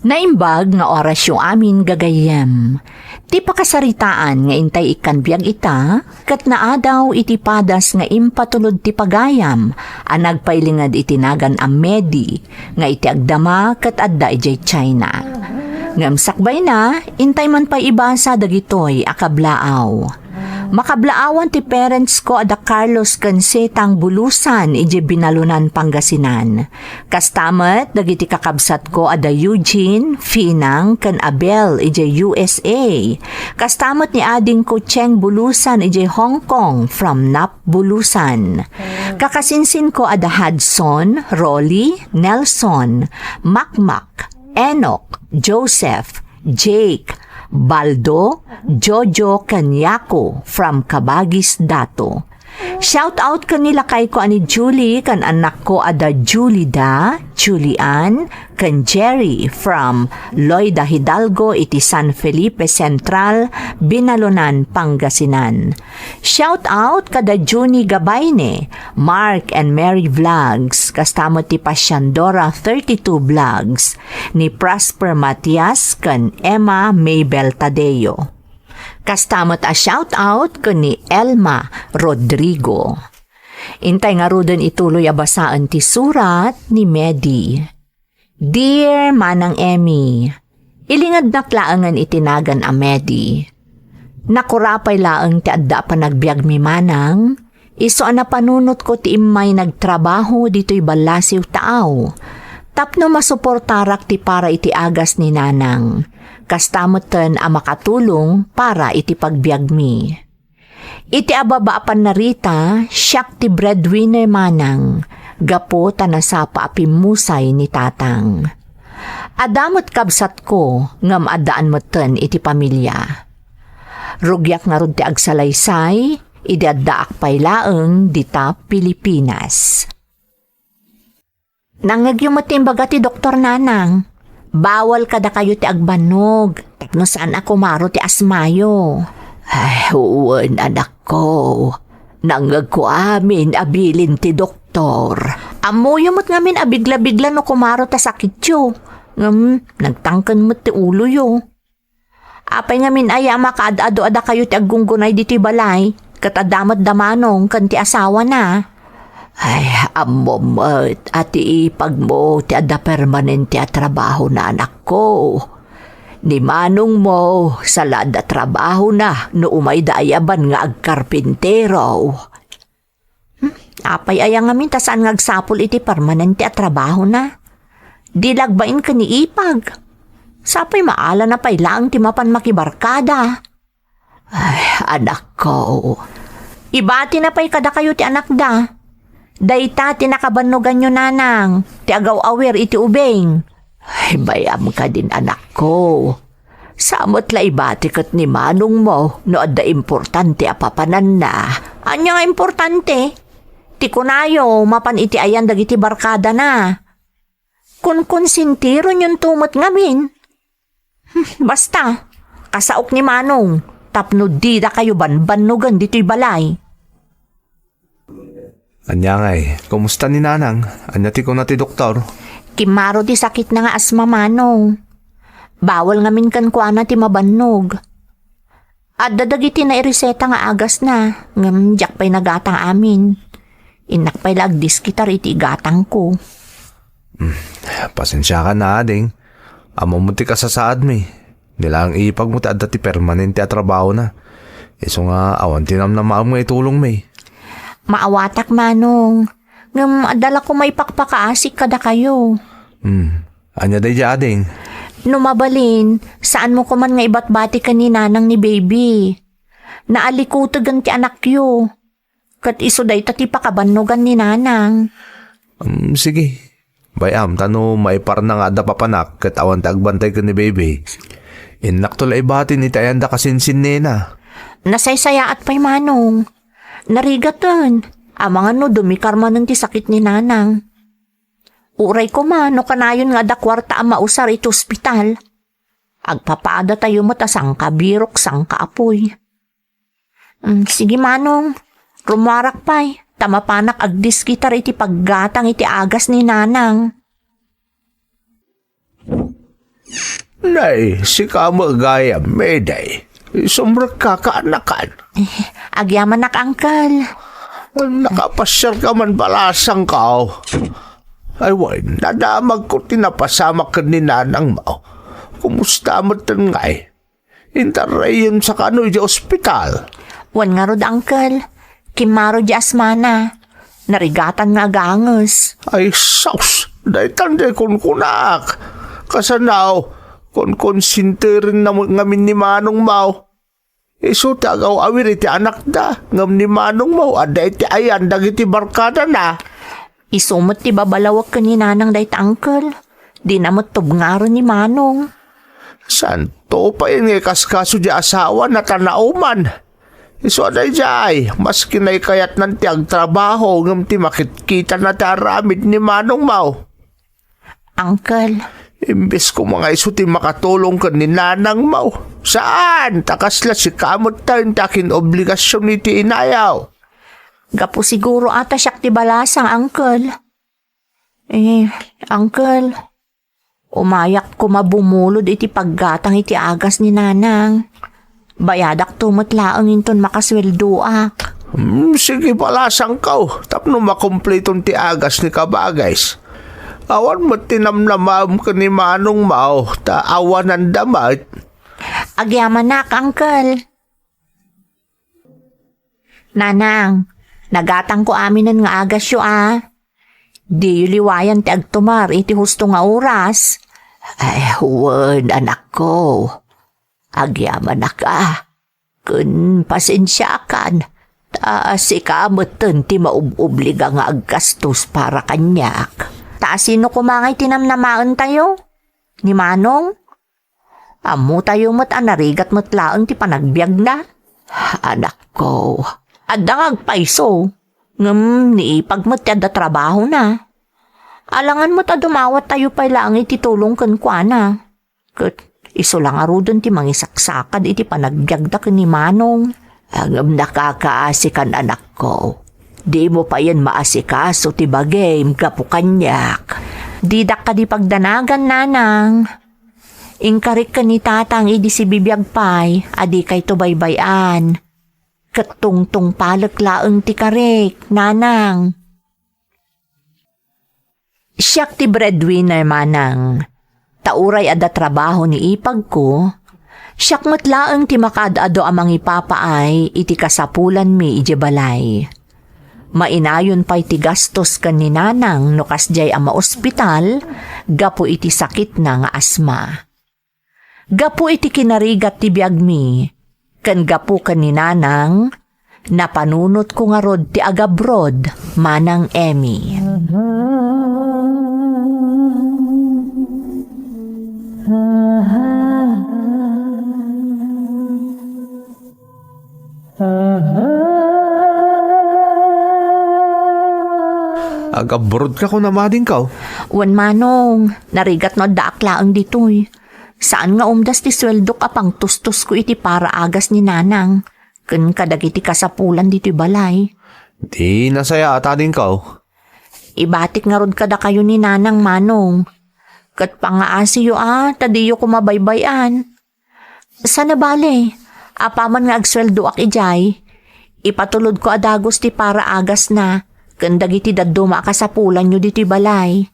Naimbag nga oras yung amin gagayem. Ti pakasaritaan nga intay ikan biyag ita, kat naadaw iti padas nga impatulod ti pagayam, anag pailingad itinagan a Medi, nga iti agdama kat adda ijay China. Ngam sakbay na, intay man pa ibasa dagitoy akablaaw. Makablaawan ti parents ko ada Carlos Cansetang Bulusan ije Binalunan Pangasinan. Kastamat dagiti kakabsat ko ada Eugene, Finang, kan Abel ije USA. Kastamat ni ading ko Cheng Bulusan ije Hong Kong from Nap Bulusan. Kakasinsin ko ada Hudson, Rolly, Nelson, Makmak, Enoch, Joseph, Jake, Baldo, Jojo Kanyako from Cabagis Dato. Shout out kanila kay ko ani Julie kan anak ko ada Julida, Julian, kan Jerry from Loida Hidalgo iti San Felipe Central, Binalunan, Pangasinan. Shout out kada Juni Gabayne, Mark and Mary Vlogs, kastamo ti Pasyandora 32 Vlogs, ni Prosper Matias kan Emma Maybel Tadeo. Kastamot a shoutout ko ni Elma Rodrigo. Intay nga rudon ituloy abasaan ti surat ni Medi. Dear Manang Emmy, ilingad naklaangan itinagan a Medi. Nakurapay laang ti adda pa nagbiag mi manang, iso na panunot ko ti imay nagtrabaho dito'y balasiw taaw. Tapno masuportarak ti para iti agas ni nanang. Kastamutan a makatulong para iti pagbiag mi. Iti ababaapan na rita, siyak ti breadwinner manang, gapo tanasapa apimusay ni tatang. Adamot kabsat ko, ngam adaan moten iti pamilya. Rugyak nga rod ti agsalaysay, idadaak paylaeng dita Pilipinas. Nangagyumot timbaga ti Doktor Nanang. Bawal kada kayo ti agbanog. Tekno saan ako maro ti asmayo. Ay, huwag anak ko. Nangag ko amin abilin ti doktor. Amuyo mo't ngamin abigla-bigla no kumaro ta sakit yo. Nagtangkan mo't ti ulo yo. Apay ngamin ay makaad-ado-ada kayo ti aggunggunay diti balay. Katadamat damanong kan ti asawa na. Ay, amomot, ati ipag mo ti ada permanente a trabaho na anak ko. Ni manong mo, salad a trabaho na no umay dayaban nga agkarpintero. Apay ayang amin ta saan ngagsapol iti permanente a trabaho na. Di lagbain ka ni ipag. Sapay maala na pay lang ti mapan makibarkada. Ay, anak ko. Ibati na pay kada kayo ti anak da. Dayta tinakabanugan nyo nanang, ti agaw-awer iti ubeng. Ay, bayam ka din anak ko. Samot la ibati kat ni manong mo, no adda importante apapanan na. Anya nga importante? Ti kunayo, mapan iti ayan dagiti barkada na. Kun konsintiro nyong tumot ngamin. Basta, kasaok ni manong, tapno di da kayo banbanugan dito'y balay. Anya ngay, kumusta ni nanang? Anya ti ko na ti doktor? Kimaro ti sakit na nga asma manong. Bawal ngamin kan kuana ti mabannog. At dadagiti na ireseta nga agas na, ngam jak pa'y nagatang amin. Inak pa'y lagdis kitar iti gatang ko. Pasensya ka na ading. Amo mo ti kasasaad mi. Nilang ipag mo ti adda ti permanente a trabaho na. Iso nga awan tinam na maam nga itulong mi. Maawatak manong. Ngam adala ko may pakpakaasik kada kayo. Anya day ading? Numabalin, saan mo kuman nga ibatbati ka ni nanang ni baby? Naalikutugan ti anak yo. Kat iso day tati pakabanugan ni nanang. Sige. Bayam, tano maipar na nga da papanak kat awan tagbantay ka ni baby. Inak to laibati ni tayanda kasinsin nena. Nasaysaya at pa'y manong. Narigatan. Amang ano dumikarman ng ti sakit ni nanang. Uray ko man, no kanayon nga da kwarta ang mausar ito ospital. Agpapaada tayo mo ta sang kabirok, sang kaapoy. Sige manong, rumarak pa'y. Tamapanak agdis kita iti paggatang iti agas ni nanang. Day, si kamagayam, meday. Sumrak ka kaanakan. Agyaman nak, Uncle. Nakapasyal ka man balasang ka. Ay, way, nadamag ko tinapasama ka ni nanang mo. Kumusta mo ngay? Intaray yun sa kanoy di ospital. Wan nga rod, Uncle. Kimaro di asmana. Narigatan nga ganges. Ay, saus, day tanday kun kunak. Kasanaw, kun konsinterin na ngamin ni manong mo. Iso tagaw awir iti anak da, ngam ni manong mo, ada iti ayan, dagiti barkada na. Isumot ti babalawag ka ni nanang dayta, Uncle. Di namot tubngaro ni manong. Santo pa yun kaskaso di asawa na tanauman. Iso aday jay, mas kinay kayat ng tiag trabaho, ngam ti makitkita na taramid ni manong mo. Uncle, Imbes ko mga isuti makatulong ka ni nanang mo. Saan? Takasla si kamot tayo takin obligasyon ni ti inayaw. gapo siguro ata siya ti balasang, Uncle. Uncle, umayak ko mabumulod iti paggatang iti agas ni nanang. Bayadak tumutlaang inton makasweldoak. Sige balasang kaw. Tapno makompletong ti agas ni kabagays. Awan mo tinamnamam ka ni manong mao. Ta awan ang damat. Agyaman nak, Uncle. Nanang, nagatang ko aminan nga agas yo Di liwayan ti agtumar iti husto nga oras. Ay, huwad anak ko. Agyaman na ka. Kun pasensya kan. Taas ikamatan ti maubobliga nga aggastos para kanyak. Taas sino kumangay tinamnamaan tayo? Ni Manong? Amo tayo mo't anarigat mo't laang ti panagbiag na. Anak ko, adang agpaiso. Ngam niipag mo't yada trabaho na. Alangan mo't adumawat tayo pa laang iti tulong kan kwa na. Kat iso lang arudon ti mangisaksakad iti panagbiag da ni Manong. Angam nakakaasikan anak ko. Di mo pa yan maasikaso ti bagay gapu kanyak. Didak ka di pagdanagan, nanang. Ingkarik ka ni tatang idi si bibiyag pay, adi kay to baybayan. Katungtong palaglaang ti karik, nanang. Siyak ti breadwinner, manang. Tauray ada trabaho ni ipag ko. Siyak matlaang ti makadado amang ipapaay iti kasapulan mi ije balay. Mainayon pa'y ti gastos kan ni nanang no kasjay ama ospital, gapo iti sakit na nga asma. Gapo iti kinarigat ti biag mi, kan gapo kan ni nanang, napanunot ko nga rod ti agabrod, manang Emmy. Agabrod ka ko namading kaw. Wan manong, narigat no daaklaan ditoy. Saan nga umdas ti sweldo ka pang tustos ko iti para agas ni nanang. Kun kadagiti kasapulan dito'y balay. Di nasaya ata din kaw. Ibatik nga rod kada kayo ni nanang, manong. Kat pangaasiyo tadiyo ko mabaybayan. Sana bale, apaman nga agsweldo ak ijay. Ipatulod ko adagos ti para agas na. Kandagiti daddo makasapulan nyo dito'y balay.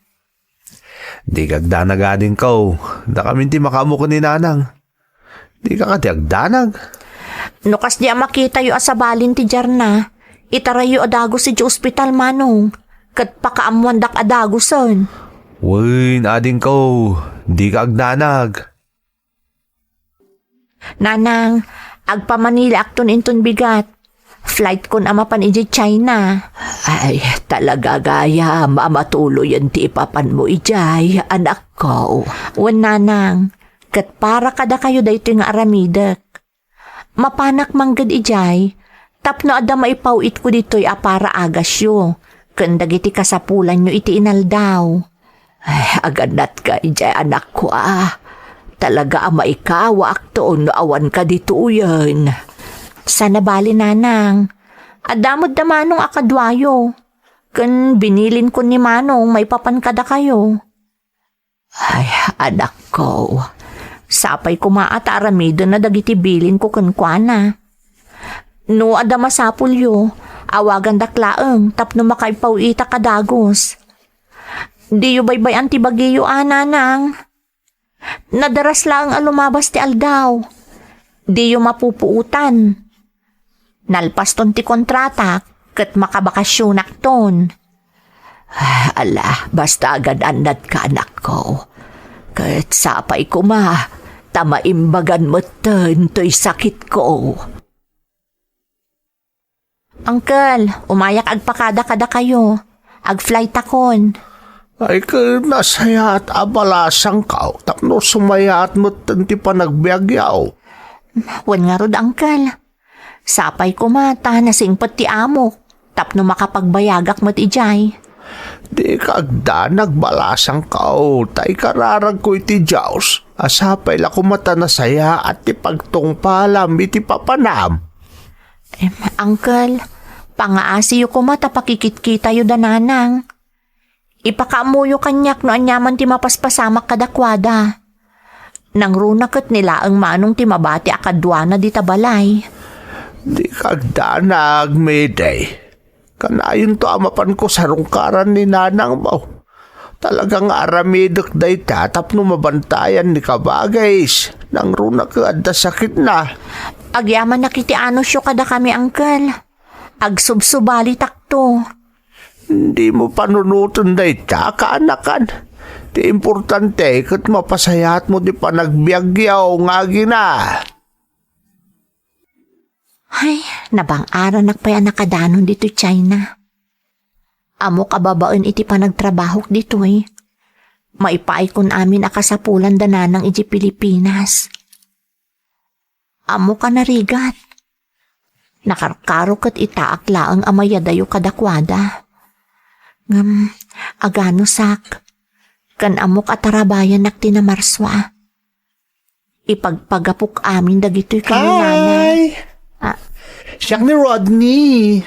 Di kagdanagadin kaw. Da kami ti makamo ko ni nanang. Di ka kati agdanag. Nukas di makita yu asabalin ti Jarna. Itarayo adagos si ospital, manong. Kat pakaamuandak adagosan. Uy, ading kaw. Di ka agdanag. Nanang, agpa Manila akton inton bigat. Flight kon amapan iji China. Ay, talaga gaya, mamatuloy yan ti ipapan mo ijay, anak ko. Wan nanang, kat para kada kayo dayto nga aramidak. Mapanak manggad ijay, tapno ada maipawit ko dito'y apara agasyo. Kandagiti kasapulan nyo iti inaldaw. Ay, aganat ka ijay, anak ko Talaga maikawa aktoon no awan ka dito yan. Sana bali, nanang. Adamod da manong akadwayo. Kan binilin ko ni manong may papankada kayo. Ay, anak ko. Sapay ko maata aramido na dagiti bilin ko kunkwana. No ada masapulyo, awagan daklaeng tapno makaipaw ita kadagos. Di yu baybay antibagiyo ananang. Nadaras lang ang lumabas ti aldaw. Di yu mapupuutan. Nalpas ton ti kontrata ket makabakasyonak ton. Ala, basta agad anad ka anak ko. Ket sapay ko tamaimbagan mo ten to'y sakit ko. Uncle, umayak agpakada-kada kayo. Ag-flight akon. Ay ka nasaya at abalasang ka. Tapno sumaya at mo ti panagbiagyaw. Wan nga rod, uncle. Sapay ko nasingpot ti amok. Tapno makapagbayagak mo't ijay. Di ka agda nagbalasang ka. Tay kararag ko iti Diyos. Asapay la kumata nasaya at ti pagtungpalam iti papanam. Uncle, pangaasi yu ko pakikit-kita yu dananang. Ipakaamuyo kanyak no anyaman ti mapaspasamak kadakwada. Nang runaket nila ang manong ti mabati akadwana di tabalay. Di kagda nagmeday. Kanayon to amapan ko sa rungkaran ni nanang mo. Talagang aramidok day tatap no mabantayan ni kabagays. Nang runak adda sakit na. Agyaman nakiti ano siyo kada kami, uncle. Agsubsubali takto. Hindi mo panunutan day ta, kaanakan. Di importante kat mapasayat mo di panagbiagyaw nga gina. Ay, nabang-ara nakpaya nakadanon dito China. Amo kababaon iti panagtrabahok dito Maipaay kun amin akasapulan dananang iti Pilipinas. Amo ka narigat. Nakarkaro kat itaak laang amayadayo kadakwada. Agano sak. Kan amok atarabayan nakti na marswa. Ipagpagapok amin dagito'y kanunana. Hi! Siyak ni Rodney.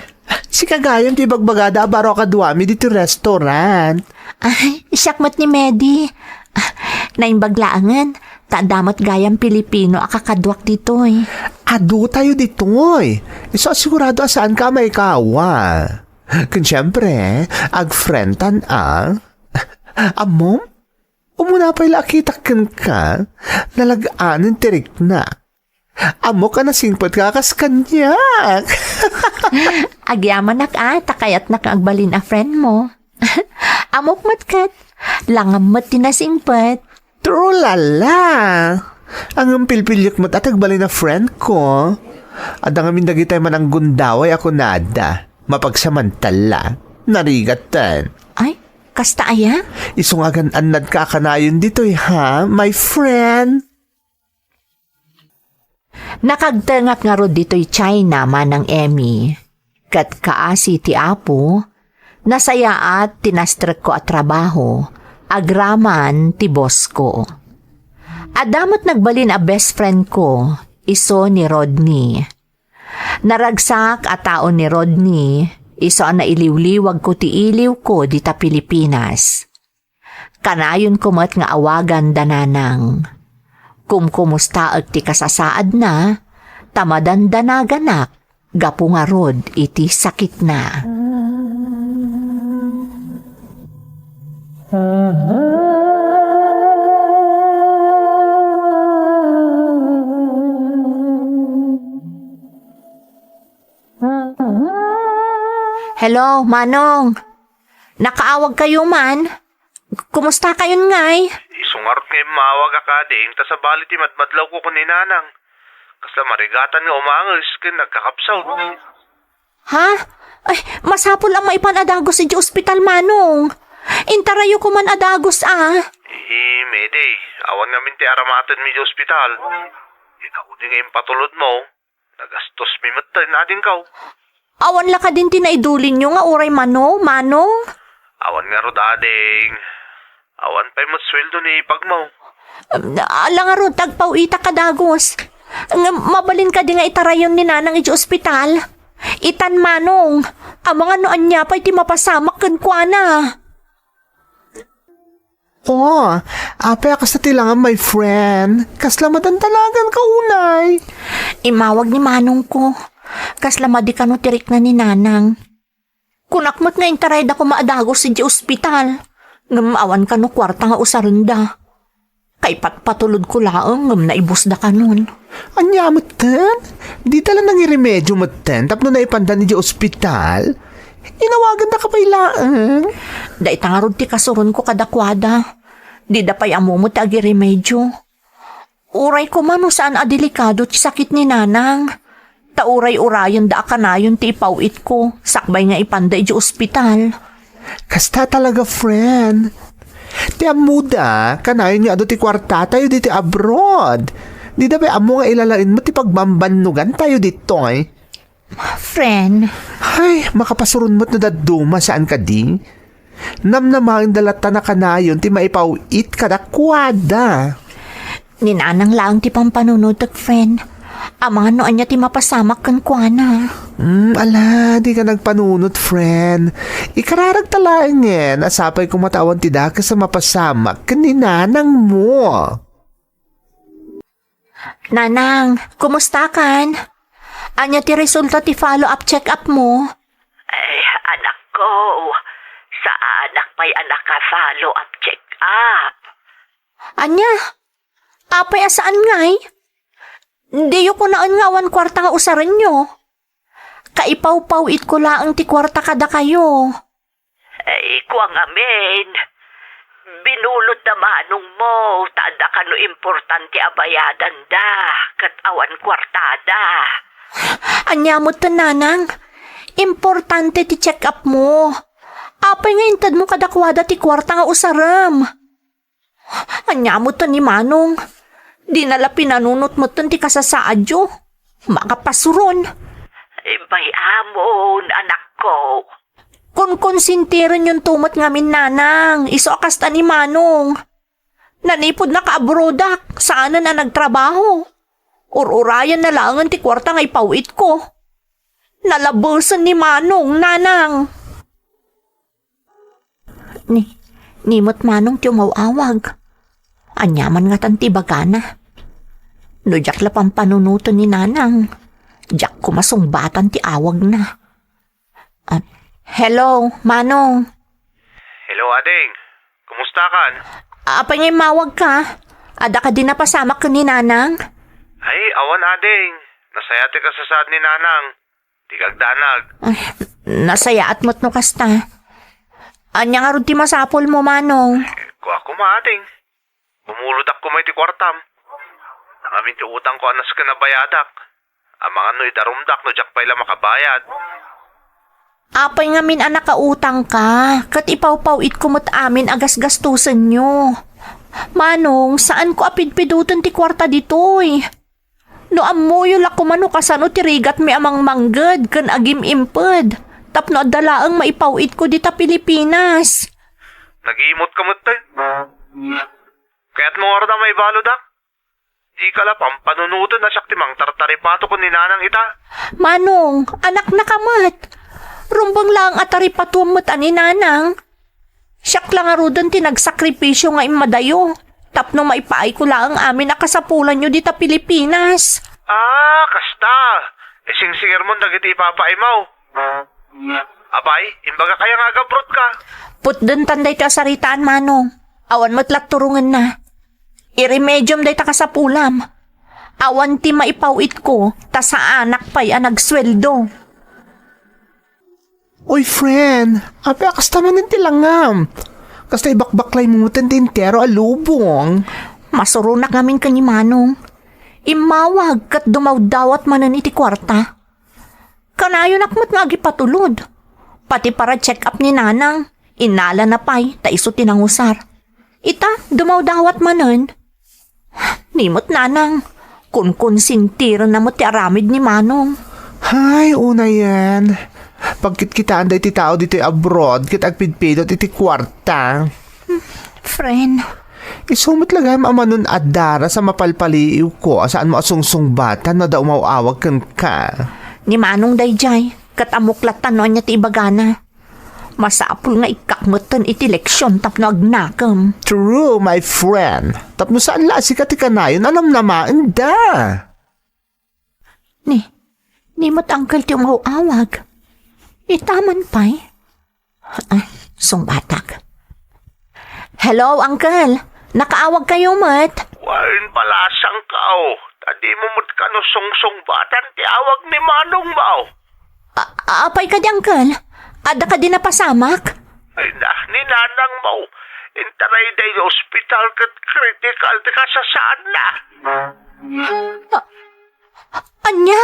Si kagayan ti bagbagada baro kaduami dito restaurant. Ay, siyakmat ni Medi. Naimbaglaangan, tadamat gayang Pilipino akakadwak dito Ado tayo dito So sigurado saan ka may kawa. Kun siyempre, agfrentan Amom? Umuna pa'y lakitakin ka, nalagaan tirik na. Amo ka na singpot ka kaskanyak. Agyaman takayat nakagbalin a friend mo. Amok matkat, langam mat tinasingpot. True lala. Ang pilpilyok mo tatagbalin na friend ko. Adang amin dagitay man ang gundaway ako nada. Mapagsamantala. Narigatan. Ay, kasta aya? Isungagan anad ka kanayon dito'y ha, my friend. Nakagtengak nga rod dito'y China manang Emmy. Kat kaasi ti Apo, nasaya at tinastrek ko at trabaho, agraman ti boss ko. Adamot nagbalin a best friend ko, iso ni Rodney. Naragsak a taon ni Rodney, iso na iliw-liwag ko ti iliw ko dita Pilipinas. Kanayon kumat nga awagan dananang. Kumusta ag ti kasasaad na, tamadan danaganak, gapu nga rod iti sakit na. Hello, Manong. Nakaawag kayo man? Kumusta kayon ngay? Isungarot ngayon mawag akading, ta sa baliti madmadlaw ko ni nanang. Kasla marigatan nga umangos, kin nagkakapsaw. Ha? Ay, masapol ang maipanadagos si ospital, Manong. Intarayo ko man adagos Mayday, awan namin ti aramatan mi di ospital. Ikaw di ngayon patulod mo, nagastos mi matan natin kaw. Awan la ka din tinaidulin nyo nga uray Manong. Awan nga rod ading. Awan pa'y matsweldo ni ipagmaw. Ala nga rod, tagpawita ka dagos. Mabalin ka di nga itarayon ni nanang iti ospital. Itan Manong, ang mga noan niya pa'y ti mapasamak kan kwa na. Oh, apay akas na tilangan, my friend. Kaslamatan talagan ka unay. Imawag ni Manong ko. Kaslamadi ka no tirik na ni Nanang. Kunakmat nga intaray da ko maadagos si di ospital. Ngamawan ka no kwarta nga usaranda. Kay patpatulod ko laang ngam naibus da ka nun. Anya mo ten? Di tala nang iremedyo mo ten, tapno na ipandan ni di ospital. Inawagan na ka pa ilaan. Da itangarod ti kasuron ko kadakwada. Di da pa'y amumot agi remedyo. Uray ko man saan adelikado ti sakit ni Nanang. Tauray-urayan da akanayon ti ipawit ko. Sakbay nga ipanda di ospital. Kasta talaga, friend. Ti amuda, kanayon niya ado ti kwarta tayo diti abroad. Di da ba amo nga ilalain mo ti pagbambanugan tayo dito eh. Friend, Ay, makapasurun mo't na daduma saan ka di? Namnamang dalata na kanayon ti maipawit kadakwada. ni Nanang lang ti pampanunutag, friend. Amang ano anya ti mapasamak kan kuana. Ala, di ka nagpanunot, friend. Ikararag talaang yan, asapay kumatawan ti daka sa mapasamak kaninanang mo. Nanang, kumusta kan? Anya ti resulta ti follow-up check-up mo? Ay, anak ko, sa anak may anak ka follow-up check-up. Anya? Apay asaan ngay? Di ko naan ngawan kwarta nga usaran nyo. Kaipaw-pawit ko laang ti kwarta kada kayo. Ay, kuwang amin. Binulot na manong mo, tada ka no importante abayadan da, kat awan kwartada. Anya mo to, Nanang. Importante ti check-up mo. Apay nga intad mo kadakwada ti kwarta nga usaram. Anya mo to ni Manong. Di nala pinanunot mo to ti kasasaadyo. Makapasuron. Ay, may amon, anak ko. Kung konsintiran yung tumot ngamin, Nanang. Iso akasta ni Manong. Nanipod na kaabrodak. Saan na nagtrabaho? Ur-urayan na langan ti kwarta nga ipawit ko. Nalabusan ni Manong, Nanang. Nimot Manong ti umawawag. Anyaman nga tanti bagana. No jak la pampanunuto ni Nanang. Jak kumasungbatan ti awag na. Hello, Manong. Hello, Ading. Kumusta kan? Apa nga mawag ka? Ada ka din napasamak ka ni Nanang? Ay, awan, Ading. Nasayate ka sa sad ni Nanang. Di kagdanag. Ay, nasaya at mo't no kasta. Anya nga ron ti masapol mo, Manong. Kuha ko ma, Ading. Bumulod ako may ti kwartam. Nangamin ti utang ko anas ka na bayadak. Amang ano idarumdak no jak pa'y makabayad. Apay nga min anak kautang ka. Kat ipaw-pawit kumot amin agas gastusan nyo. Manong, saan ko apidpidutan ti kwarta ditoy? No amoyo lakumano kasano ti rigat mi amang manggad kan agim imped. Tapno adalaang maipawit ko dita Pilipinas. Nag-iimot ka mo tayo. Kaya't mo orda may balodak. Di ka la pampanunutan na siyak timang tartaripato ko ni Nanang ita. Manong, anak na kamat. Rumbang lang atari patumot ani Nanang. Siyak lang arudan tinagsakripisyo nga imadayo. Tapno maipaay ko lang amin nakasapulan nyo dita Pilipinas. Ah, kasta. E singsinger mo dagiti ipapaimaw. Abay, imbaga kaya nga gabrot ka. Putdan tanday ta saritaan, Manong. Awan matlat turungan na. Iremedium day ta kasapulam. Awan ti maipawit ko, ta sa anak pa'y nagsweldo. Oy, friend. Ape, akas naman ng tilangam. Kasta ibakbaklay mo tentero alubong. Masurunak namin ka ni Manong. Imawag kat dumawdawat manan iti kwarta. Kanayon akmat nga agipatulod. Pati para check up ni Nanang. Inala na pa'y, ta iso tinangusar. Ita, dumawdawat manan. Nimot Nanang, kun sintiran na mo ti aramid ni Manong. Hay, una yan. Pagkit kita anday ti tao dito abroad, kit agpidpidot iti kwarta. Friend, Isumot lagay maamanun adara sa mapalpaliw ko saan mo asungsungbatan na daw mauawag kan ka. ni Manong dayjay, kat amuklatan no niya ti ibagana. Masapul nga ikakmutan iti leksyon tapno agnakam. True, my friend. Tapno saan lasi ka ti kanayon, alam namaan da. Ni mo't uncle ti umawawag. Itaman pa'y. Sungbatak. Hello, uncle. Nakaawag kayo, mat. Wain palasang kao. Tadi mo mo't ka no sungsong batan ti awag ni Manong Mau. Apay ka di, uncle. Ada ka din napasamak. Ay na, ni Nanang Mau. Intaray day hospital kat critical ti kasasaan na. Anya?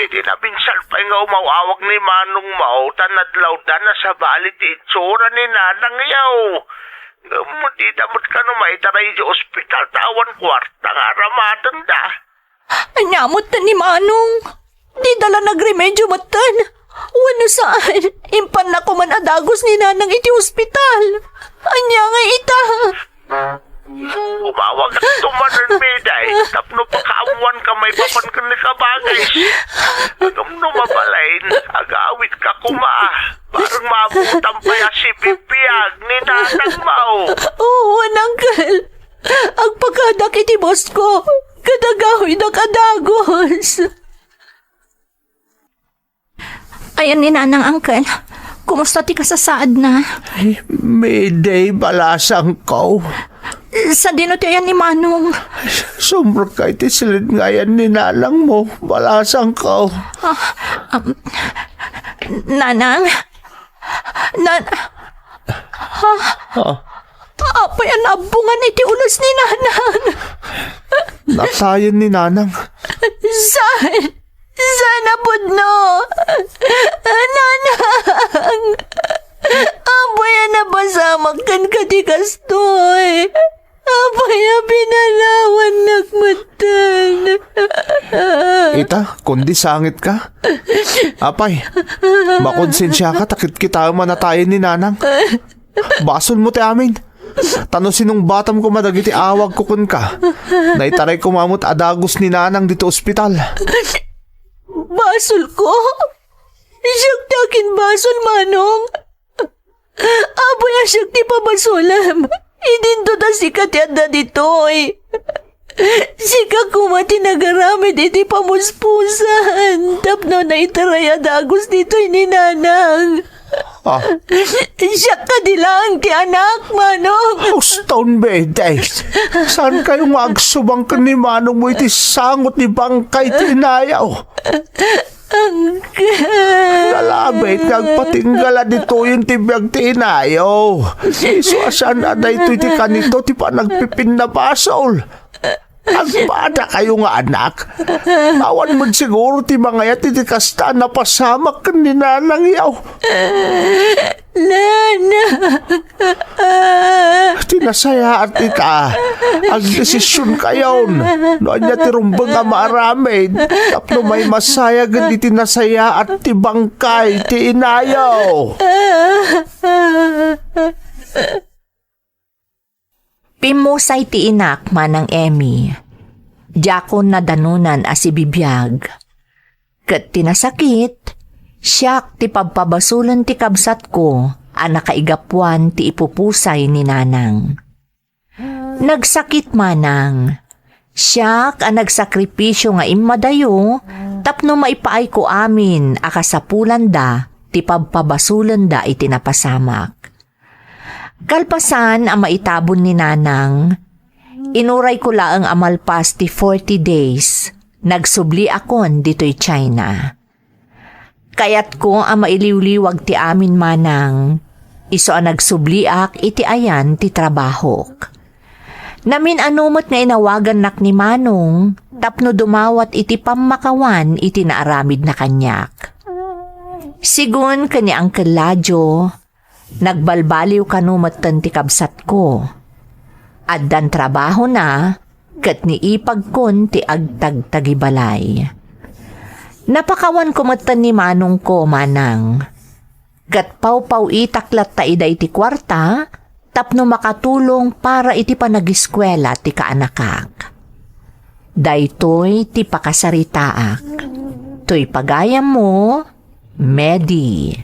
Iti na minsan pa nga umawawag ni Manong Mau tanadlaw da na sa balit itsura ni Nanang yaw. Di damot ka no maitaray di ospital tawan kwarta nga ramatan da. Anyamot na ni Manong. Di dala nagremedyo matan. Wano saan? Impan na ko man adagos ni Nanang iti ospital. Anya nga ita. Umawag at tumanan meday. Tapno pakaamuan ka may papan ka ni kabagay. Agam no mabalain. Agawit ka kuma. Parang mabutan pa ya si Pipiyag ni Nanang Mau. Oo, uncle. Ang pagkadak iti boss ko. Kadagawin na kadagos. Ayan ni Nanang, uncle. Kumusta ti kasasaad na? Mayday, balasang kao. Sa dino ti ayan ni Manong. Sumra ka iti silid ngayon ni Nanang mo, balasang kao. Nanang? Apay ang nabungan iti ulos ni Nanang. Natayan ni Nanang. Sana pudno. Nanang. Apay ang napasamak kan katikastoy. Apay ang pinalawan nagmatan. Ita, kundi sangit ka. Apay, makonsensya ka, takit kita manatayin ni Nanang. Bason mo ti amin. Tano sinong batam ko madagiti awag ko kun ka. Naitaray kumamot adagos ni Nanang dito ospital. Basol ko? Siyak takin basol, Manong. Aboy siyak ti pabasulam. Idinto ta sikat yada ditoy. Sika kumati nagaramid iti pamuspusan. Tapno na itaraya dagos dito'y ni Nanang. Siya ka dilang ti anak, Manong. Stone Beday, saan kayo magsubang ka ni Manong mo iti sangot ni Bangkay tinayaw? Nalabit nagpatinggala dito yung tibiyag tinayaw. Isuasan na na ito iti kanito ti pa nagpipin na basol. Agpada kayo nga anak. Awan mo siguro ti mga yat iti kasta na pasamak ka ni Nanang yaw. Tinasaya at ika. Ang desisyon kayon. Noon niya tirumbang nga maaramid. Tapno may masaya gandi tinasaya at ti Bangkay ti inayaw. Pimusay ti inak manang Emmy. Diyakon na danunan as ibibiyag. Kat tinasakit, siyak ti pagpabasulan ti kabsat ko, anakaigapuan ti ipupusay ni Nanang. Nagsakit manang, siyak ang nagsakripisyo nga imadayo, tapno maipaay ko amin akasapulan da, ti pagpabasulan da iti napasamak. Kalpasan ang maitabon ni Nanang, inuray ko laang amalpas ti 40 days, nagsubli akon dito'y China. Kayat ko ang mailiwliwag ti amin manang, iso ang nagsubliak iti ayan ti trabahok. Namin anumot nga inawagan nak ni Manong, tapno dumawat iti pamakawan iti naaramid na kanyak. Sigun kani Uncle Ladyo, nagbalbaliw kanumatan ti kabsat ko. Addan trabaho na, kat ni ipagkon ti agtag-tagibalay. Napakawan kumatan ni Manong ko, Manang. Kat pau-pau itaklat ta iday ti kwarta, tapno makatulong para iti panagiskwela ti kaanakak. Daytoy ti pakasaritaak. To'y pagayam mo, Medi.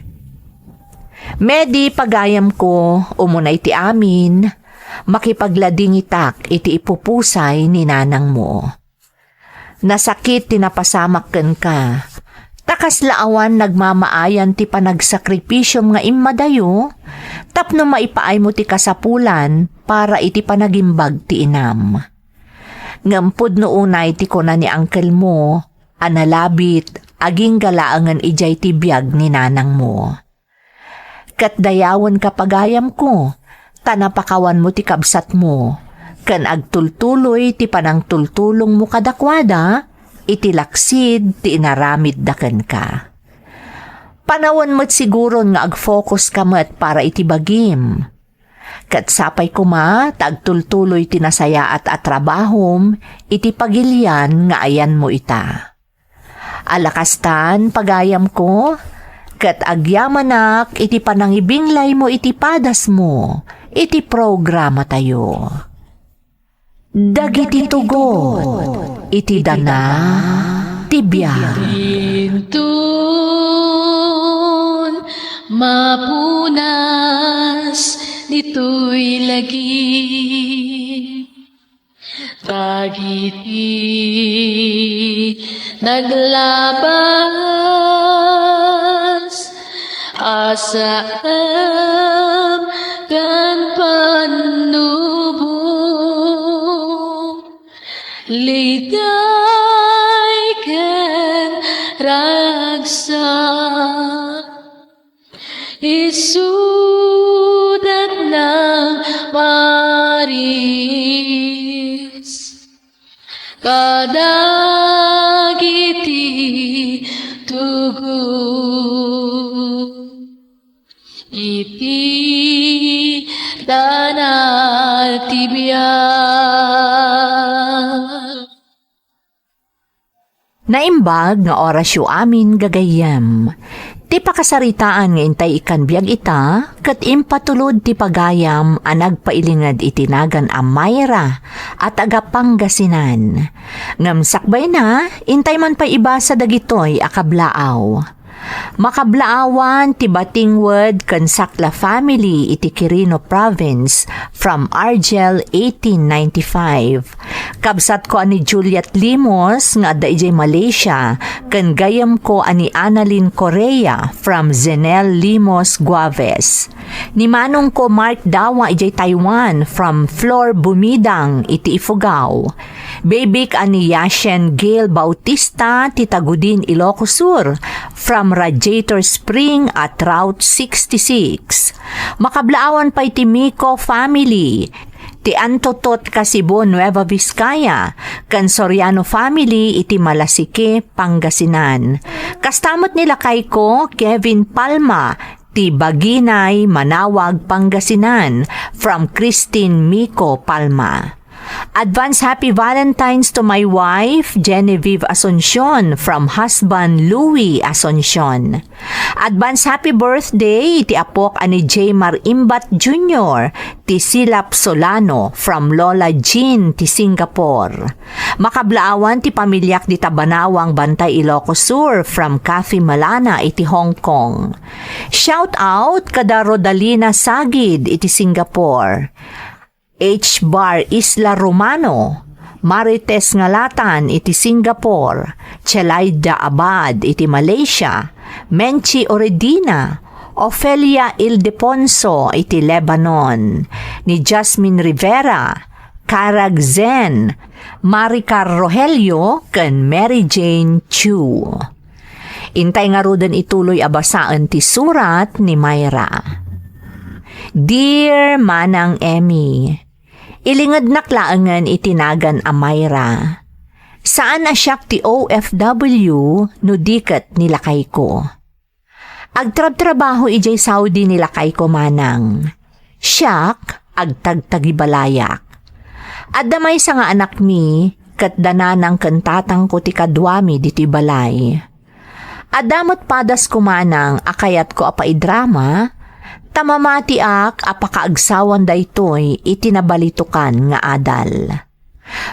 Medi pagayam ko, umunay ti amin, makipaglading itak iti ipupusay ni nanang mo. Nasakit tinapasamak ken ka, takas laawan nagmamaayan ti panagsakripisyom nga imadayo, tapno maipaay mo ti kasapulan para iti panagimbag ti inam. Ngampod no unay ti kuna ni uncle mo, analabit, aging galaangan ijay ti biyag ni nanang mo. Kat dayawan kapagayam ko, tanapakawan mo ti kabsat mo, kan agtultuloy ti panangtultulong mo kadakwada, iti laksid ti inaramid daken ka. Panawan mo't siguro nga agfocus ka mo't para iti bagim. Kat sapay kuma, tagtultuloy ti nasaya at atrabahom, iti pagilyan nga ayan mo ita. Alakastan, pagayam ko, kat agyamanak, iti panangibinglay mo iti padas mo, iti programa tayo. Dagiti tugot, iti dana, tibya. Tintun, mapunas, dito'y lagi. Dagiti, naglabas, asam, kan panubong, ligay ken ragsak, isudat ng maris, kadagiti tugot, iti danal tibiyag. Naimbag nga orasyo amin gagayam. Ti pakasaritaan nga intay ikan biyag ita, kat impatulod ti pagayam anag pailingad itinagan a Mayra at agapangasinan. Ngam sakbay na, intay man pa iba sa dagitoy akablaaw. Makablaawan ti Batingwed ken Sakla family iti Quirino Province from Argel 1895. Kabsat ko ani Juliet Limos nga adda ijay Malaysia ken gayam ko ani Annalyn Correa from Zenel Limos Guaves. Ni manong ko Mark Dawa ijay Taiwan from Flor Bumidang iti Ifugao. Babik ani Yashen Gail Bautista ti Tagudin Ilocos Sur from Radiator Spring at Route 66. Makablaawan pa iti Miko family, ti Antotot Kasibo Nueva Vizcaya, kan Soriano family iti Malasike, Pangasinan. Kastamot nila kay ko Kevin Palma, ti Baginay, Manawag, Pangasinan, from Christine Miko Palma. Advance Happy Valentine's to my wife, Genevieve Asuncion, from husband Louis Asuncion. Advance Happy Birthday, ti apok ani J. Marimbat Jr., ti Silap Solano, from Lola Jean, ti Singapore. Makablaawan ti pamilyak di Tabanawang, Bantay, Ilocos Sur, from Kathy Malana, iti Hong Kong. Shout out kada Rodalina Sagid, iti Singapore. H. Bar Isla Romano, Marites Ngalatan iti Singapore, Chelaida Abad iti Malaysia, Menchi Oredina, Ofelia Ildefonso iti Lebanon, ni Jasmine Rivera, Karag Zen, Maricar Rogelio, ken Mary Jane Chu. Intay nga rudan ituloy abasaan ti surat ni Mayra. Dear Manang Emmy, ilingad naklaangan itinagan a Mayra. Saan asyak ti OFW no diket nilakay ko. Agtrab-trabaho ijay Saudi nilakay ko manang. Siyak agtagtagibalayak. Adamay sa nga anak mi kat dananang kentatang ko ti kadwami diti balay. Adamot padas ko manang akayat ko apaidrama, tamamati ak apakaagsawan daytoy itinabalitukan nga adal.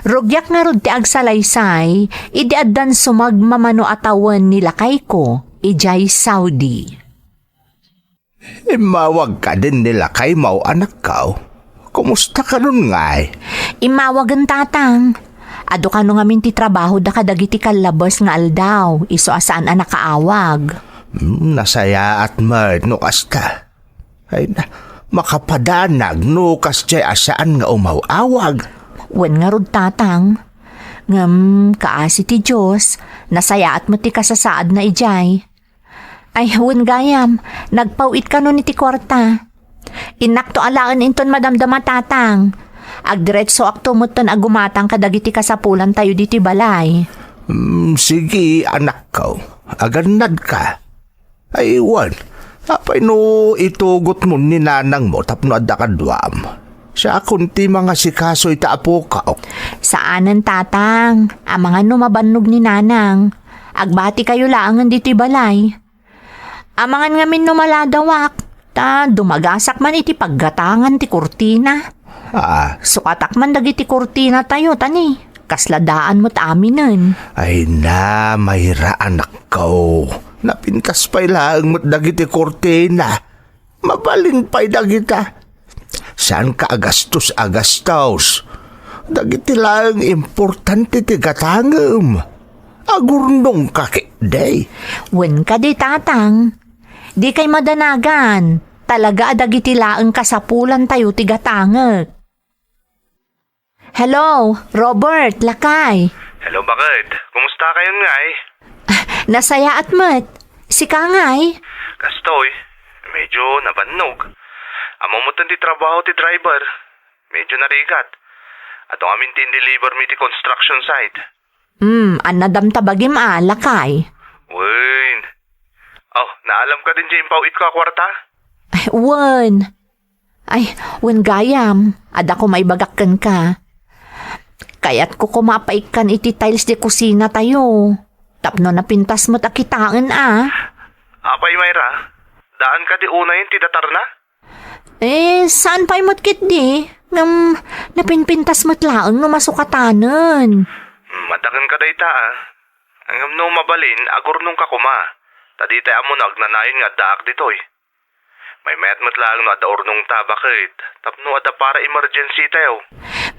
Rugyak nga rod ti agsalaysay, idi addan sumagmamano atawan nila kay ko, ijay Saudi. Imawag ka din nila kay mau anak ka. Kumusta ka nun ngay? Imawagan tatang. Ado ka no ngamin ti trabaho da kadagiti kalabas nga aldaw. Iso asaan ang nakaawag. Nasaya at no kasta. Ay na, makapadanag no kastay asaan nga umawawag. Wen nga rod tatang. Ngam kaasi ti Diyos. Nasaya at mati kasasaad na ijay. Ay, wen gayam. Nagpawit ka no ni ti kwarta. Inakto alaan inton madamdama tatang. Agdiretso akto muton agumatang kadagiti kasapulan tayo diti balay. Sige anak ko, aganad ka. Ay wan, apay no itugot mo ni nanang mo tapno adda kadwam. Sa kunti mga sikaso itaapo ka. Saanan tatang? Ang mga numabannog ni nanang. Agbati kayo laangan diti balay. Amangan ngamin numaladawak. Ta dumagasak man iti paggatangan ti kurtina. Sukatak man dagiti kurtina tayo tani. Kasladaan mo't aminen. Ay na, mayra anak ko. Napintas pa'y laang mo't dagiti kurtina. Mabalin pa'y dagita. Saan ka agastos? Dagiti laang importante ti gatangam. Agurnong kakikday. Wen ka di tatang. Di kay madanagan. Talaga adagiti laang kasapulan tayo tigatangag. Hello, Robert, lakay. Hello, bakit? Kumusta kayo ngay? Nasaya at mat. Si Kangay. Kastoy, medyo nabannog. Among mo di trabaho ti driver. Medyo narigat. At ang amin tin-deliver mi ti construction site. Anadam tabagim lakay. Wen. Oh, naalam ka din dyan pawit ka kwarta? Ay, wen gayam. Ada ko may bagakkan ka. Kaya't ko kumapaikan iti tiles di kusina tayo. Tapno na pintas mo't akitaan Apay, Mayra. Daan ka di una yun ti datar na? Saan pa'y mo't kit di? Napinpintas mo't laang no masukatanan. Madagan ka dayta Ang no mabalin, agurnong ka kuma. Taditay amo nagnanayon nga daak ditoy. May mayat mo't lang no ada urnong tabakit. Tapno ada para emergency tayo.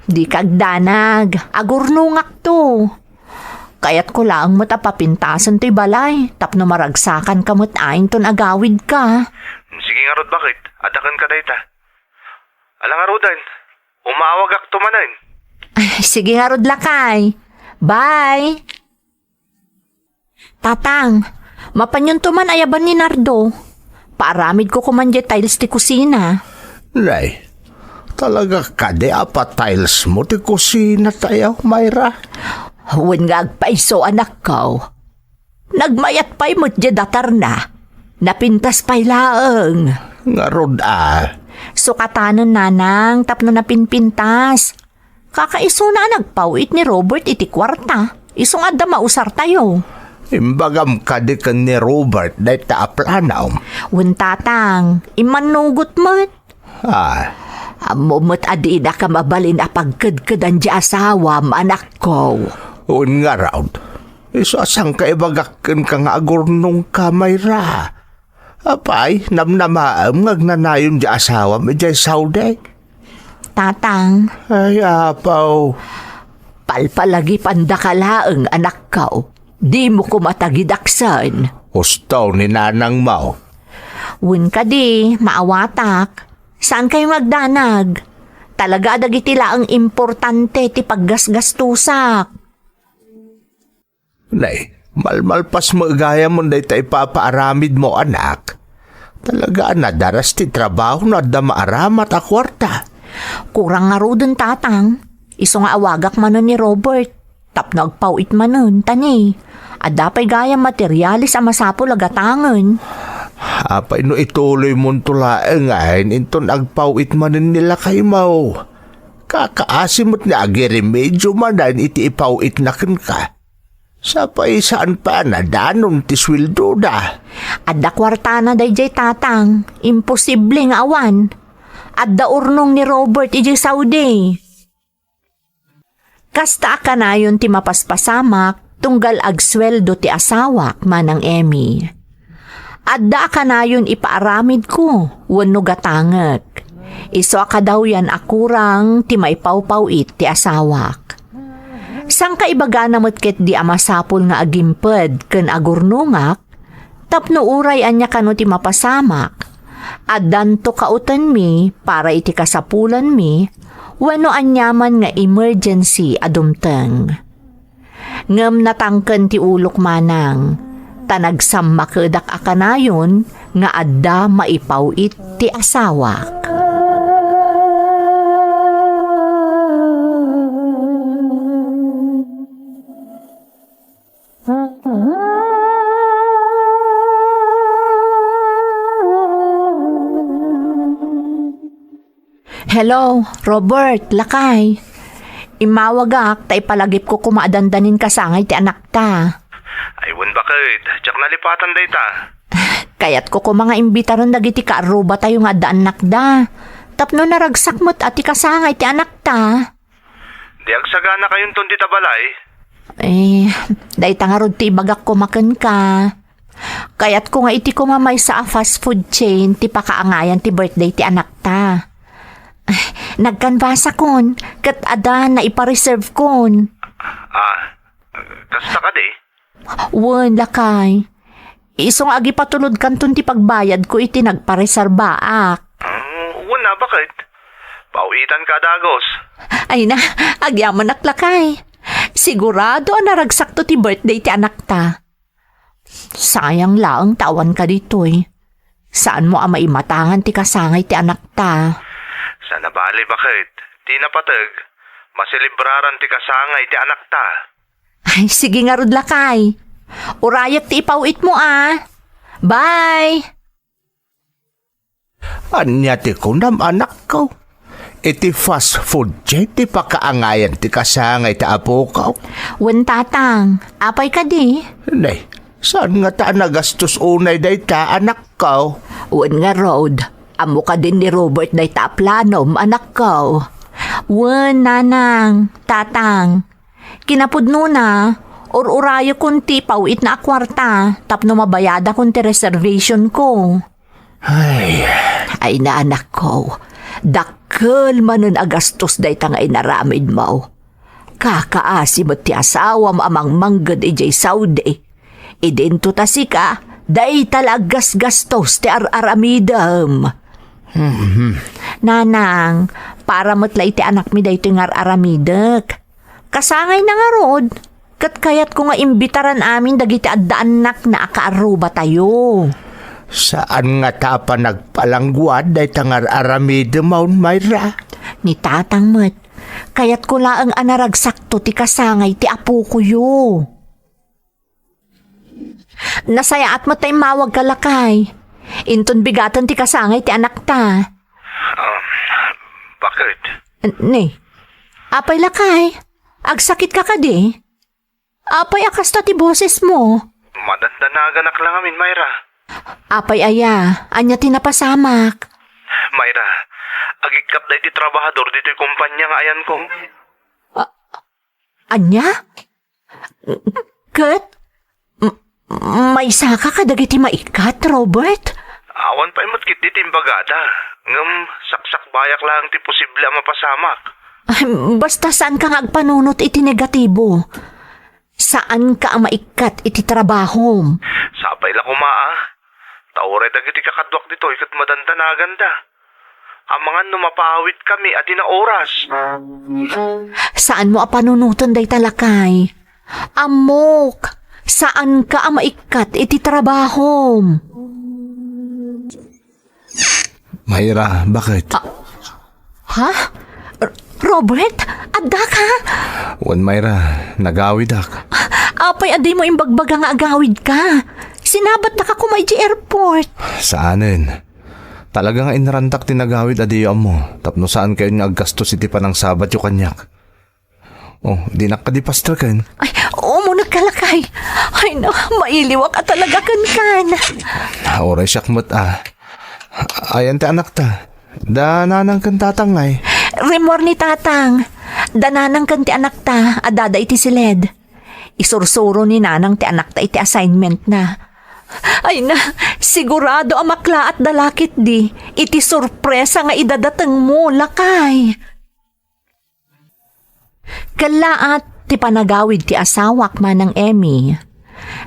Di kagdanag. Agurnungak to. Kaya't ko lang mo't apapintasan to'y balay. Tapno maragsakan ka mo't ayin ton agawid ka. Sige nga rod, bakit? Adakan ka dayta. Alang nga rodan, umawag ak tumanan. Sige nga rod lakay. Bye! Tatang, mapanyon to man ayaban ni Nardo. Paaramid ko kumandya tiles ti kusina. Nay, talaga ka di apat tiles mo ti kusina tayo, Mayra? Huwag nga agpaiso anak ko. Nagmayat pa'y mo't dya datar na. Napintas pa'y laang. Nga rod Sukatanon nanang tapno na pinpintas. Kakaiso na nagpawit ni Robert iti kwarta. Isong adda mausar tayo. Imbagam ka di ka ni Robert dahi ta aplanaw. Wen tatang, imanugot mo't. Amumot adi na ka mabalin apagkadkadan di asawa anak ko. Un nga raw. Iso asang ka ibagakan ka nga agurnong ka, Mayra. Apay, namnamaam ngagnanayon di asawa mo di sauday. Tatang, Ay, apaw. palpalagi pandakalaang anak ko. Di mo ko matagidaksan. Hustaw ni nanang mau. Wen ka di, maawatak. Saan kayo magdanag? Talaga dagiti laang importante ti paggasgastusak. Nay, malmalpas mo gaya mo dahi tayo papaaramid mo, anak. Talaga na daras ti trabaho na da maaramat a kwarta. Kurang nga rodon tatang. Iso nga awagak manon ni Robert. Tapno agpawit manon, tani. At dapay gaya materialis a masapo lagatangan. Apay no ituloy mong tulaeng ngayon inton agpawit manin nila kay mau. Kakaasimot na agiremedyo manan iti ipawit na ka. Sa paisaan pa na danon ti sweldo da. Adda kwarta na dayjay tatang. Imposible nga awan. Adda urnong ni Robert ijay Saudi. Kasta kanayon ti mapaspasamak tunggal agsweldo ti asawak manang Emmy. Adda ka na yun ipaaramid ko, wano gatangek. Iso ka daw yan akurang ti may pawpawit ti asawak. Sang kaibaga namot ket di amasapol nga agimped ken agurnungak, tapno uray anya kano ti mapasamak. Addanto kautan mi para iti kasapulan mi, wano anyaman nga emergency adumteng. Ngem natangken ti ulok manang, tanagsam makedak akanayon nga adda maipawit ti asawak. Hello, Robert, lakay. Imawagak, ta ipalagip ko kumaadandanin kasangay ti anak ta. Aywan bakit? Tsak nalipatan day ta. Kayat ko mga imbitaron dagiti kaaruba tayo nga daan nakda. Tapno naragsak mo't ati kasangay ti anak ta. Di agsagana kayon ton di tabalay. Day tangarod ti ibagak kumakan ka. Kayat ko nga iti kumamay sa fast food chain ti pakaangayan ti birthday ti anak ta. Nagkanbasa kon, kat ada na ipareserve kon. Kasta ka di? Wan, lakay. Isong agi patulod kanton ti pagbayad ko iti nagpareserbaak. Wala, bakit? Pauwitan ka dagos. Ay na, agyaman naklakay. Sigurado naragsak to ti birthday ti anak ta. Sayang laang tawan ka ditoy. Saan mo ama imatangan ti kasangay ti anak ta? Sa nabali bakit? Di napatag. Masilibraran ti kasangay ti anak ta. Ay, sige nga rod lakay. Urayak ti ipawit mo Bye! Anya ti kunam anak ko. Iti fast food chain ti pakaangayan ti kasangay ti apo ko. Wan tatang, apay ka di? Nay, saan nga ta nagastos unay day ta anak ko? Wan nga road. Amo ka din ni Robert day ta planom anak ko. Wan nanang, tatang. Kinapudno na, or-urayo kunti pawit na akwarta, tapno mabayada kunti reservation ko. Ay na anak ko, dakkel manon agastos day ta nga inaramid mo. Kakaasi mo ti asawa amang manggad ijay Saudi. Idento ta sika, day talagas gastos ti aramidam. Nanang, para motlay ti anak mi day ti aramidek. Kasangay na nga rod, kat kayat ko nga imbitaran amin dagiti addaanak na akaaruba tayo. Saan nga ta pa nagpalangguad day tangar aramid maun Mayra? Ni tatang met, kayat ko laang anaragsakto ti kasangay ti apo ko yo. Nasaya at matay mawag kalakay. Inton bigatan ti kasangay ti anak ta. Bakit? Ne, apay lakay, agsakit ka di? Apay akas ta ti boses mo. Madandanagan lang amin, Mayra. Apay aya, anya tinapasamak. Mayra, agikap na iti trabahador dito'y kumpanya nga ayan ko. Anya? Kat? May saka ka dagiti maikat, Robert? Awan pa imot kit diti imbagada. Ngam, saksak bayak lang ti posible ang mapasamak. Ay, basta saan ka nga agpanunot iti negatibo? Saan ka ang maikat iti trabaho? Sapay lang kumaa. Tauret agiti kakadwak dito ikat madandanagan da. Ang mga numapawit kami at na oras. Saan mo apanunutan day talakay? Amok, saan ka ang maikat iti trabaho? Mayra, bakit? Ha? Robert, adda ka? Wan Mayra, nagawid ak. Apay aday mo imbagbaga nga agawid ka. Sinabat na ka kumay di airport. Saanin? Talaga nga inarantak tinagawid adiyo mo. Tapno saan kayo nga aggastos iti pa ng sabat yung kanyak. Oh, di nakadipastra kan. Ay, mo nagkalakay. Ay no, mailiwak ka talaga kan. Oray siyakmat Ayan ti anak ta. Dananang kan tatangay. Remor ni tatang. Dananang kan ti anak ta, adada iti siled. Isursuro ni nanang ti anak ta iti assignment na. Ay na, sigurado ang makla at dalakit di. Iti sorpresa nga idadatang mo, lakay. Kalaat ti panagawid ti asawak manang Emmy.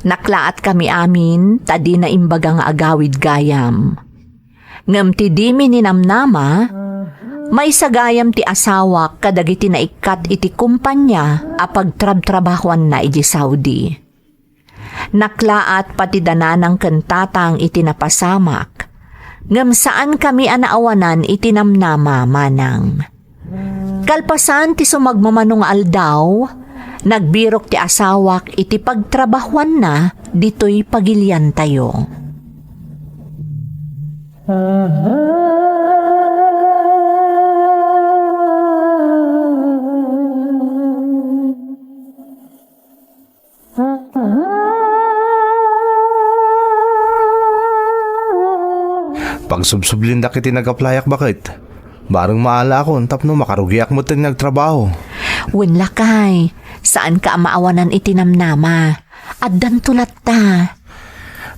Naklaat kami amin, tadi na imbaga nga agawid gayam. Ngam ti dimi ni namnama, may sagayam ti asawak kadagiti na ikat iti kumpanya apag trab-trabahuan na iti Saudi. Naklaat pati dananang kentatang iti napasamak, ngam saan kami anaawanan iti namnama manang. Kalpasan ti sumagmamanong aldaw, nagbirok ti asawak iti pagtrabahuan na dito'y pagilian tayo. Pag subsublin da kiti nagaplayak bakit? Barang maala ako, tapno makarugiak mo tin nagtrabaho. Wen lakay, saan ka maawanan iti namnama? Addan tulat ta.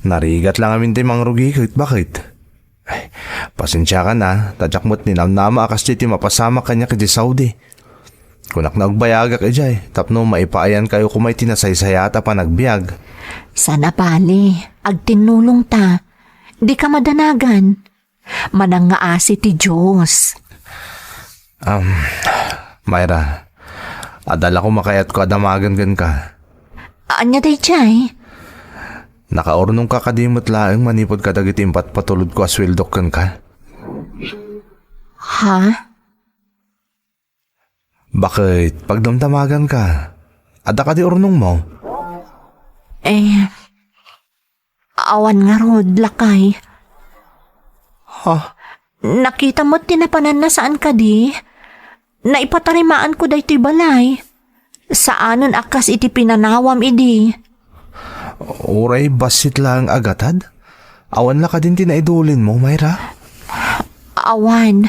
Narigat lang amin ti mangrugikit, bakit? Ay, pasensya ka na, tadyak mo't ninamnama akas ti mapasama kanya kiti Saudi. Kunak na agbayagak ejay, tapno maipaayan kayo kumay tinasaysayata pa nagbiag. Sana bali, agtinulong ta. Di ka madanagan. Manang nga asi ti Diyos. Myra, adala ko makayat ko adamagan gan ka. Anya day jay? Nakaurnong ka kadimot laeng manipod ka dagiti impat patulod ko aswildok kan ka. Ha? Bakit? Pagdamdamagan ka, ada ka di urnong mo? Awan nga rod, lakay. Ha? Nakita mo't tinapanan na saan ka di? Naipatarimaan ko da ito'y balay. Saanon akas iti pinanawam idi? Uray basit lang agatad? Awan la ka din tinaidulin mo, Myra? Awan.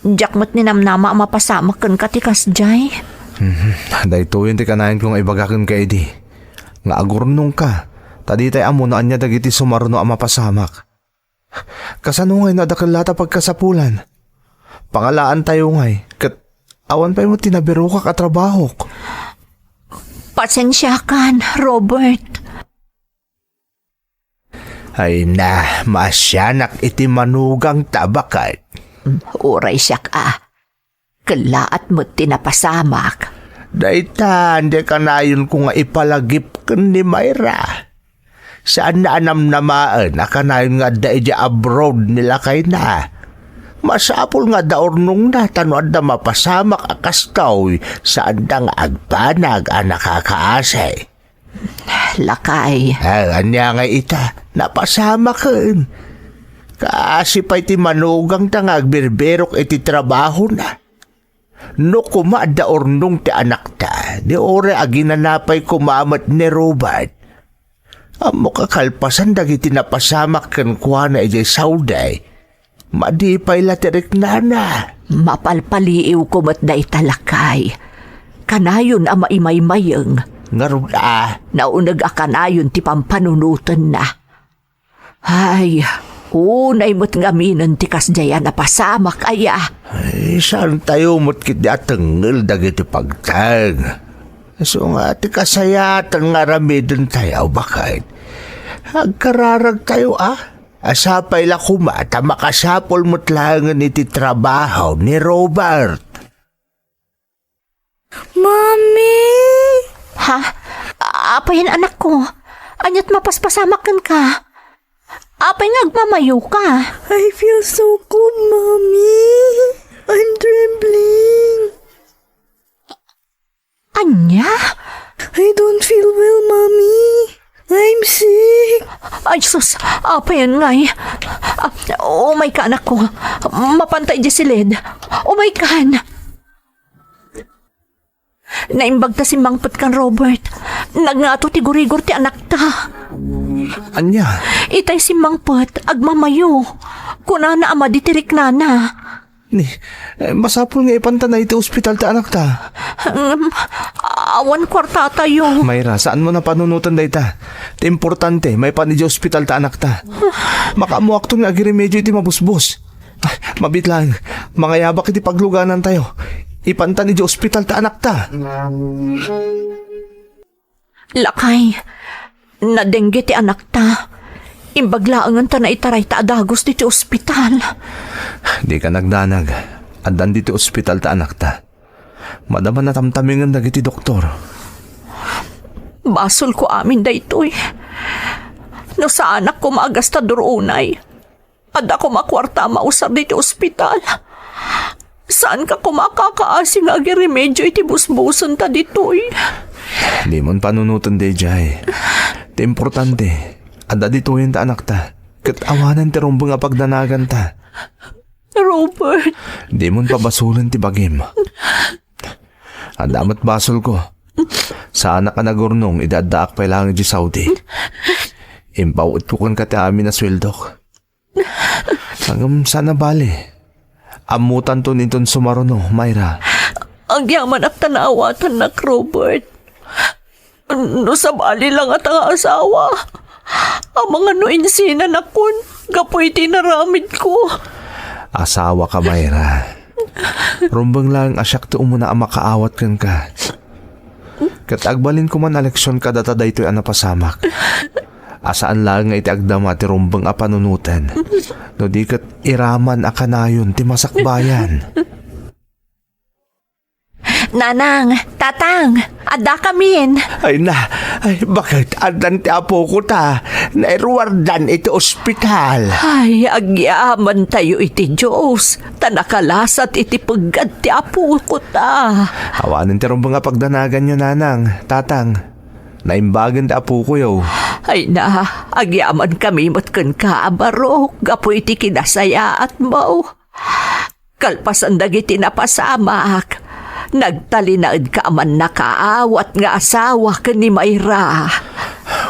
Diyak mo't ninamnama mapasamak kan katikas jay. Dahito yun ti kanayan kong ibagakan ka edi. Nga agurnong ka. Tadi tay amo na anya dagiti sumarno ang mapasamak. Kasano ngay nadakalata pagkasapulan? Pangalaan tayo ngay. Kat awan pa mo tinabiro ka katrabaho. Pasensya kan, Robert. Ay na, masyanak iti manugang tabakat. Uray siya ka. Kalaat mo't tinapasamak. Dayta, hindi ka na yun kung nga ipalagip ka ni Myra. Saan na anamnamaan, akanayon nga daidya abroad nila kay na. Masapol nga daornong na, tanoan na mapasamak akastaw, saan da nga agpanag ang nakakaasay. Lakay. Anya nga ita, napasamak kan. Kasi pa iti manugang ta nga agbirberok iti trabaho na. No kuma daornong ti anak ta, di ore aginanapay kumamat ni Robert. Amo kakalpasan dagiti napasamak kan kuha na ijay sauday. Madipay latirik nana. Mapalpaliiw ko mat da italakay. Kanayon ang maimay-mayang. Ngarod Naunag akanayon ti pampanunutan na. Ay, unay mo't ngaminan ti kasjayan na pasamak aya. Ay, saan tayo mo't kiti atengel dagiti pagtag. So nga ti kasayatan nga ramidon tayo bakit? Agkararag tayo Asapay la kumata makasapol mo't langan iti trabaho ni Robert. Mami! Ha? Apayan anak ko. Anyat mapaspasamakan ka. Apay nga agmamayo ka. I feel so cold, Mommy. I'm trembling. Anya? I don't feel well, Mommy. I'm sick. Ay, sus. Apayan nga Oh my ka, anak ko. Mapantay di silid. Oh my God. Naimbag ta si Mangpet kan Robert. Nagngato ti gurigor ti anak ta. Anya? Itay si Mangpet agmamayo. Kuna na ama ditirik nana. Masapul nga ipanta na iti ospital ta anak ta. Awan kwarta tayo. Mayra, saan mo na panunutan da ita? Ti importante, may panidya ospital ta anak ta. Makamuak to nga agiremedyo iti mabusbos. Mabit lang, mga yabak iti pagluganan tayo. Ipanta ni ospital ta anak ta. Lakay, nadengge ti anak ta. Imbaglaangan ta na itaray ta adagos ti ospital. Di ka nagdanag. Andan dito ospital ta anak ta. Madaman na tamtamingan dagiti doktor. Basol ko amin da ito'y. No sa anak ko maagas ta durunay. Ad ako makwarta mausar dito ospital. Saan ka kumakakaasing agi remedyo iti busbuson ta dito'y? Di mon panunutan day jay. Ti importante. Ada dito yun ta anak ta. Kat awanan ti rumbo nga pagdanagan ta. Robert. Di mon pabasulan ti bagim. Adamat basol ko. Sa anak ka nagurnong idadaak pa ilangan di Saudi. Impawit ko kan kati amin na swildok. Hanggang sana bali. Amutan to niton sumaruno, Mayra. Ang yaman at tanawatan na, Robert. No sa bali lang at ang asawa. Ang mga noinsinan akon, kapoy tinaramid ko. Asawa ka, Mayra. Rumbang lang asyak to umuna ang makaawat kan ka. Katagbalin ko man eleksyon ka data daytoy anapasamak. Asaan lang nga iti agdama ti rumbang apanunutan. No di kat iraman akanayon ti masakbayan. Nanang, tatang, ada kamin. Ay bakit andan ti apo ko ta? Nairuwardan iti ospital. Ay, agyaman tayo iti Diyos. Tanakalasat iti pagad ti apo ko ta. Hawanin ti rumbang pagdanagan nyo, nanang, tatang. Naimbagan ti apo ko yaw. Ay na, agyaman kami matkan ka, abarok. Gapo iti kinasaya at mo. Kalpasan dagiti napasamak. Nagtalinaad ka man nakaawat nga asawa ka ni Mayra.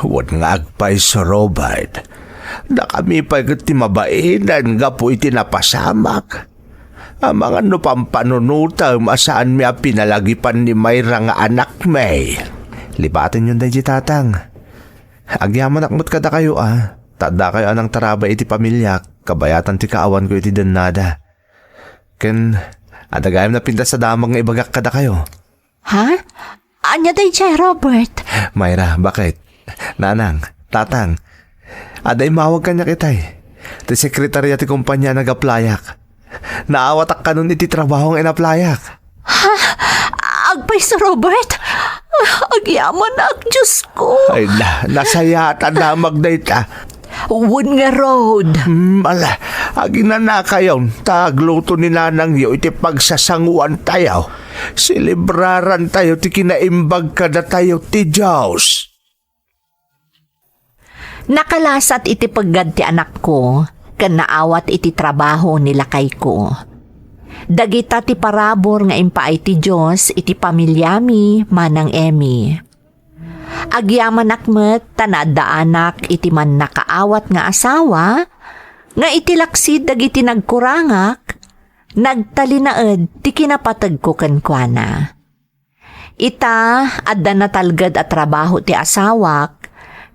Huwag nga agpay sa Robert. Na kami pa iti mabainan nga po iti napasamak. Ang mga no pampanunuta masaan mi pinalagipan ni Mayra nga anak may. Libatin yun dahi tatang. Agyaman akmot kada kayo Tada kayo anang taraba iti pamilya. Kabayatan ti kaawan ko iti danada. Ken adagayam na pintas sa damang nga ibagak kada kayo. Ha? Anya day siya, Robert? Mayra, bakit? Nanang, tatang, aday mawag kanya kitay. Ti sekretarya ti kumpanya nagaplayak. Naawatak ka nun iti trabaho nga inaplayak. Ha? Agpay sa Robert? Agyaman na, Diyos ko. Ay nasaya at damag na ita. Wun nga road. Ala, aginana kayo, tagluto ni nanang yo, iti pagsasanguan tayo. Selebraran tayo, ti kinaimbag kada tayo, ti Diyos. Nakalasat iti paggad ti anak ko, kan naawat iti trabaho nila kay ko. Dagita ti parabor nga impaay ti Diyos, iti pamilyami, manang Emi. Agyaman akmet tanadaanak iti man nakaawat nga asawa, nga iti laksid dagiti nagkurangak, nagtalinaed ti kinapatag ko kankwana. Ita adda natalgad at trabaho ti asawak,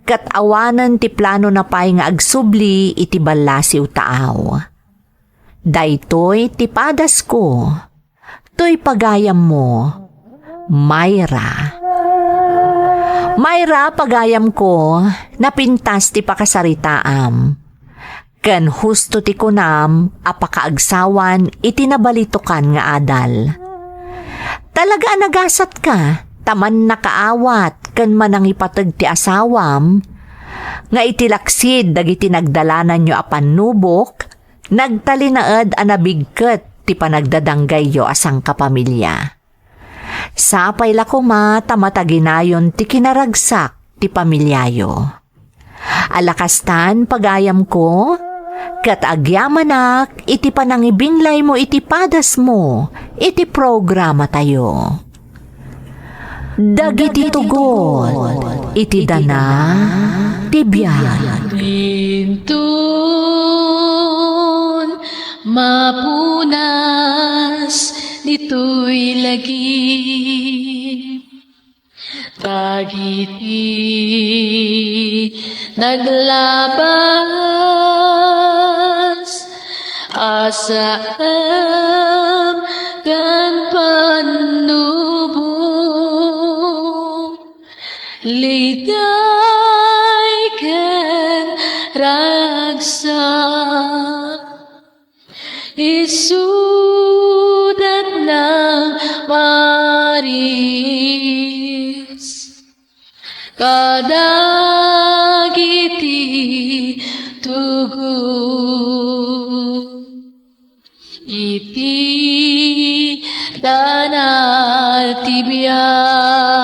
kat awanan ti plano na pay nga agsubli iti balasiw taaw. Daytoy ti padas ko, to'y pagayam mo, Mayra. Mayra, pagayam ko, napintas ti pakasaritaam. Ken husto ti kunam, apakaagsawan, itinabalitukan nga adal. Talaga nagasat ka, taman nakaawat, ken manang ipatag ti asawam, nga itilaksid dagiti nagdalanan nyo apan nubok, nagtalinaed anabigket ti panagdadanggay yo asang kapamilya. Sapay la kuma tamataginayon ti kinaragsak ti pamilyayo. Alakastan pagayam ko, kat agyamanak iti panangibinglay mo iti padas mo, iti programa tayo. Dagiti tugon, iti dana, ti biyan. Bintun mapunas dito'y lagi. Tagiti naglabas asaan kan panubong ligay ken ragsak isudat ng maris kadagiti tugo iti danal tibiyay